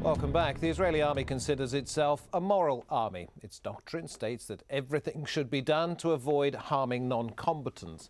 Welcome back. The Israeli army considers itself a moral army. Its doctrine states that everything should be done to avoid harming non-combatants.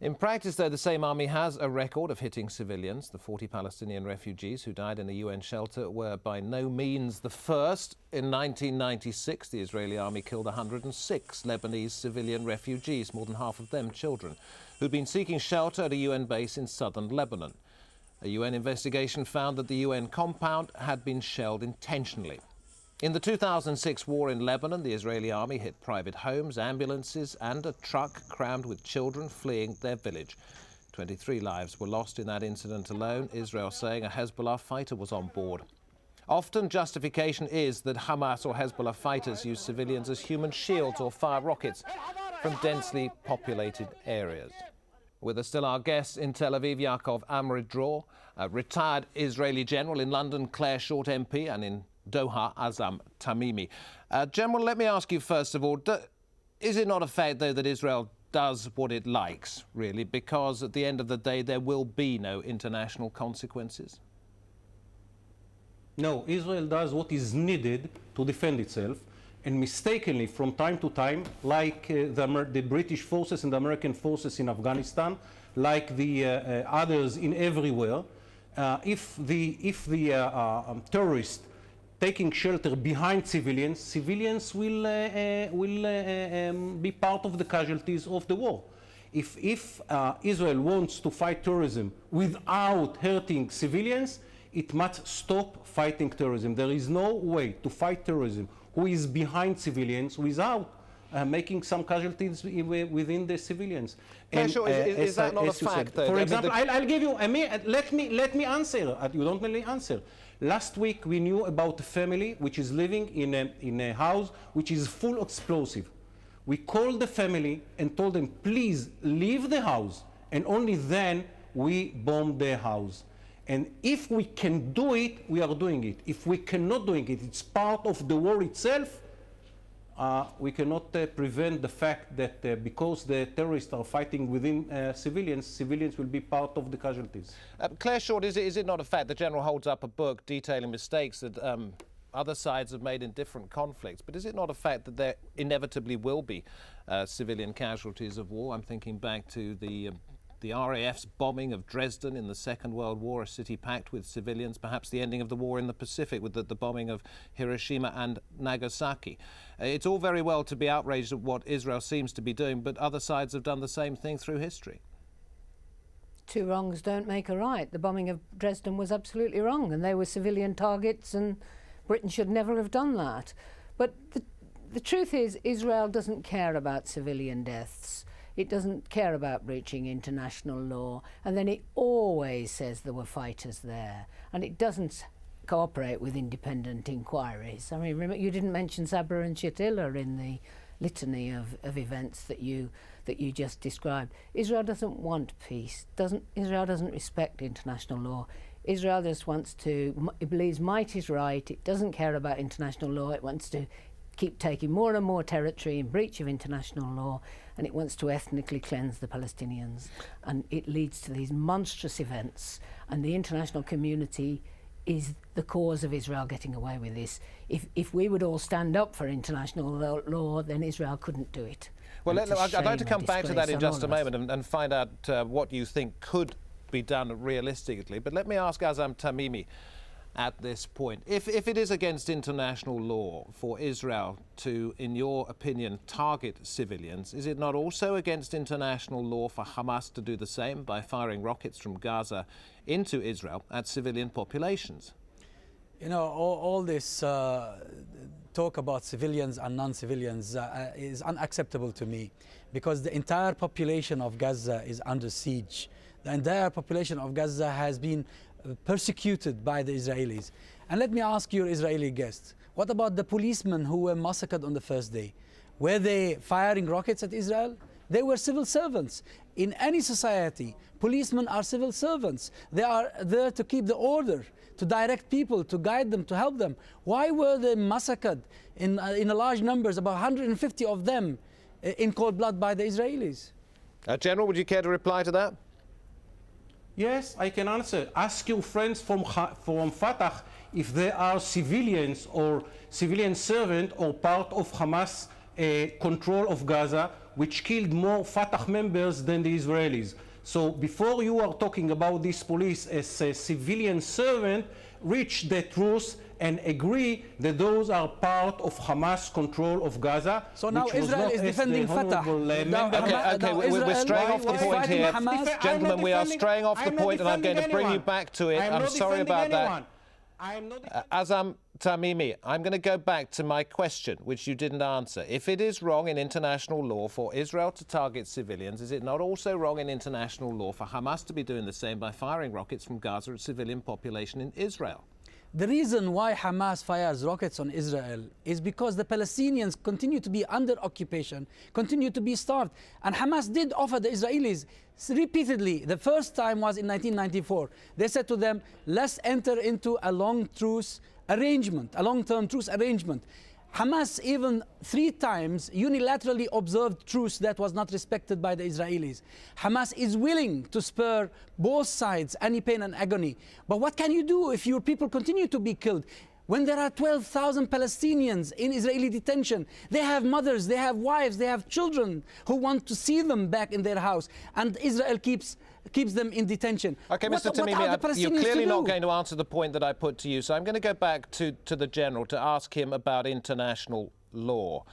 In practice, though, the same army has a record of hitting civilians. The 40 Palestinian refugees who died in a UN shelter were by no means the first. In 1996, the Israeli army killed 106 Lebanese civilian refugees, more than half of them children, who'd been seeking shelter at a UN base in southern Lebanon. A UN investigation found that the UN compound had been shelled intentionally. In the 2006 war in Lebanon, the Israeli army hit private homes, ambulances and a truck crammed with children fleeing their village. 23 lives were lost in that incident alone, Israel saying a Hezbollah fighter was on board. Often justification is that Hamas or Hezbollah fighters use civilians as human shields or fire rockets from densely populated areas. With us still our guest in Tel Aviv, Amidror, a retired Israeli general, in London, Claire Short MP, and in Doha, Azam Tamimi. General, let me ask you first of all, is it not a fact, though, that Israel does what it likes, really, because at the end of the day there will be no international consequences? No, Israel does what is needed to defend itself, and mistakenly, from time to time, like the British forces and the American forces in Afghanistan, like the others in everywhere, if the terrorists taking shelter behind civilians, civilians will be part of the casualties of the war. If Israel wants to fight terrorism without hurting civilians, it must stop fighting terrorism. There is no way to fight terrorism who is behind civilians without making some casualties within the civilians. And, sure, is that not a fact, though? For example, I'll give you, let me answer. You don't really answer. Last week we knew about a family which is living in a house which is full of explosive. We called the family and told them, please leave the house, and only then we bombed the house. And if we can do it, we are doing it. If we cannot do it, it's part of the war itself. We cannot prevent the fact that because the terrorists are fighting within civilians will be part of the casualties. Claire Short, is it not a fact? The General holds up a book detailing mistakes that other sides have made in different conflicts, but is it not a fact that there inevitably will be civilian casualties of war? I'm thinking back to the RAF's bombing of Dresden in the Second World War, a city packed with civilians, perhaps the ending of the war in the Pacific with the bombing of Hiroshima and Nagasaki. It's all very well to be outraged at what Israel seems to be doing, but other sides have done the same thing through history. Two wrongs don't make a right. The bombing of Dresden was absolutely wrong, and they were civilian targets, and Britain should never have done that. But the truth is, Israel doesn't care about civilian deaths. It doesn't care about breaching international law, and then it always says there were fighters there, and it doesn't cooperate with independent inquiries. I mean, you didn't mention Sabra and Shatila in the litany of events that you just described. Israel doesn't want peace. Israel doesn't respect international law. Israel just wants to, it believes might is right. It doesn't care about international law. It wants to keep taking more and more territory in breach of international law, and it wants to ethnically cleanse the Palestinians. And it leads to these monstrous events, and the international community is the cause of Israel getting away with this. If we would all stand up for international law, then Israel couldn't do it. Well, I'd like to come back to that in just a moment and find out what you think could be done realistically. But let me ask Azam Tamimi at this point. If it is against international law for Israel to, in your opinion, target civilians, is it not also against international law for Hamas to do the same by firing rockets from Gaza into Israel at civilian populations? You know, all this talk about civilians and non-civilians is unacceptable to me, because the entire population of Gaza is under siege. The entire population of Gaza has been persecuted by the Israelis. And let me ask your Israeli guests, what about the policemen who were massacred on the first day? Were they firing rockets at Israel? They were civil servants. In any society, policemen are civil servants. They are there to keep the order, to direct people, to guide them, to help them. Why were they massacred in large numbers, about 150 of them, in cold blood by the Israelis? General, would you care to reply to that? Yes, I can answer. Ask your friends from Fatah if they are civilians or civilian servant or part of Hamas control of Gaza, which killed more Fatah members than the Israelis. So before you are talking about this police as a civilian servant, reach the truth and agree that those are part of Hamas control of Gaza. So now Israel is defending Fatah. We're straying off the point here. Gentlemen, we are straying off the point, and I'm going to bring you back to it. I'm sorry about that. Azam Tamimi, I'm going to go back to my question, which you didn't answer. If it is wrong in international law for Israel to target civilians, is it not also wrong in international law for Hamas to be doing the same by firing rockets from Gaza at civilian population in Israel? The reason why Hamas fires rockets on Israel is because the Palestinians continue to be under occupation, continue to be starved. And Hamas did offer the Israelis repeatedly. The first time was in 1994. They said to them, let's enter into a long truce arrangement, a long-term truce arrangement. Hamas even 3 times unilaterally observed truce that was not respected by the Israelis. Hamas is willing to spare both sides any pain and agony. But what can you do if your people continue to be killed? When there are 12,000 Palestinians in Israeli detention, they have mothers, they have wives, they have children who want to see them back in their house, and Israel keeps them in detention. Okay, Mr. Tamimi, you're clearly not going to answer the point that I put to you, so I'm going to go back to the General to ask him about international law.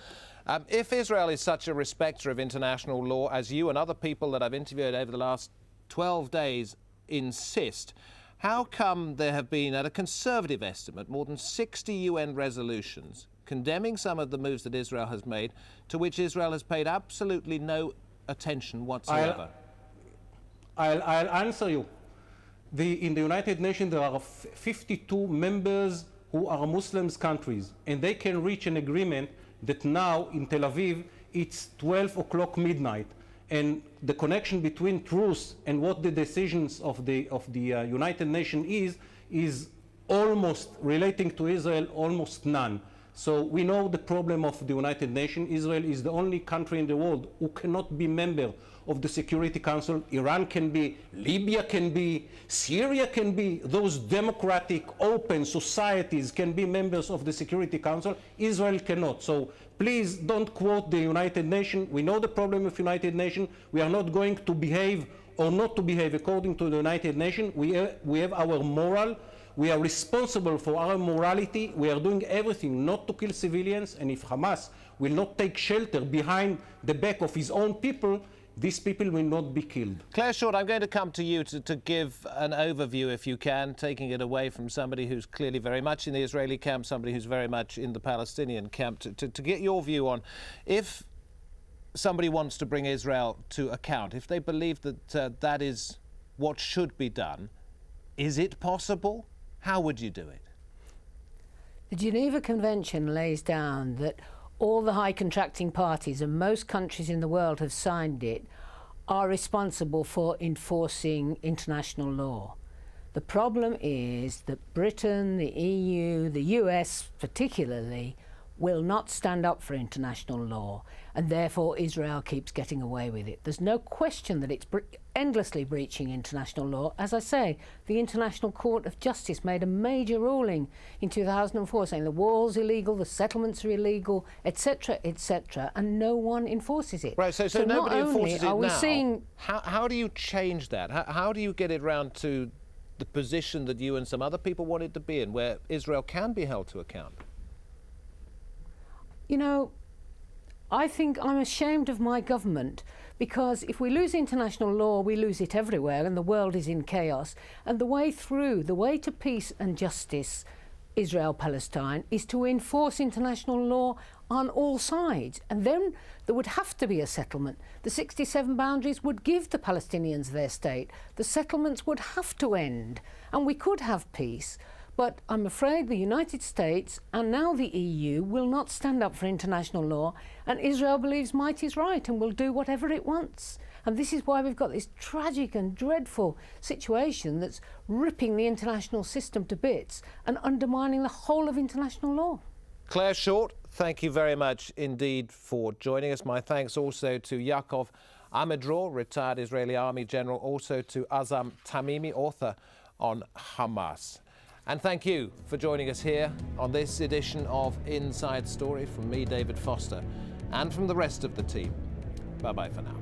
If Israel is such a respecter of international law, as you and other people that I've interviewed over the last 12 days insist, how come there have been, at a conservative estimate, more than 60 UN resolutions condemning some of the moves that Israel has made, to which Israel has paid absolutely no attention whatsoever? I'll answer you. In the United Nations, there are 52 members who are Muslim countries, and they can reach an agreement that now in Tel Aviv, it's 12 o'clock midnight. And the connection between truce and what the decisions of the United Nations is almost relating to Israel, almost none. So we know the problem of the United Nations. Israel is the only country in the world who cannot be member of the Security Council. Iran can be, Libya can be, Syria can be. Those democratic, open societies can be members of the Security Council. Israel cannot. So please don't quote the United Nations. We know the problem of United Nations. We are not going to behave or not to behave according to the United Nations. We have our moral. We are responsible for our morality. We are doing everything not to kill civilians. And if Hamas will not take shelter behind the back of his own people, these people will not be killed. Claire Short, I'm going to come to you to give an overview, if you can, taking it away from somebody who's clearly very much in the Israeli camp, somebody who's very much in the Palestinian camp, to get your view on if somebody wants to bring Israel to account, if they believe that that is what should be done, is it possible? How would you do it? The Geneva Convention lays down that all the high contracting parties, and most countries in the world have signed it, are responsible for enforcing international law. The problem is that Britain, the EU, the US particularly, will not stand up for international law, and therefore Israel keeps getting away with it. There's no question that it's endlessly breaching international law. As I say, the International Court of Justice made a major ruling in 2004 saying the wall's illegal, the settlements are illegal, etc., etc., and no one enforces it. Right, so nobody enforces it now. Seeing how do you change that? How do you get it round to the position that you and some other people want it to be in, where Israel can be held to account? You know, I think I'm ashamed of my government, because if we lose international law, we lose it everywhere, and the world is in chaos. And the way through, the way to peace and justice, Israel-Palestine, is to enforce international law on all sides. And then there would have to be a settlement. The 67 boundaries would give the Palestinians their state. The settlements would have to end, and we could have peace. But I'm afraid the United States and now the EU will not stand up for international law, and Israel believes might is right and will do whatever it wants. And this is why we've got this tragic and dreadful situation that's ripping the international system to bits and undermining the whole of international law. Claire Short, thank you very much indeed for joining us. My thanks also to Yaakov Amidror, retired Israeli Army general, also to Azam Tamimi, author on Hamas. And thank you for joining us here on this edition of Inside Story from me, David Foster, and from the rest of the team. Bye-bye for now.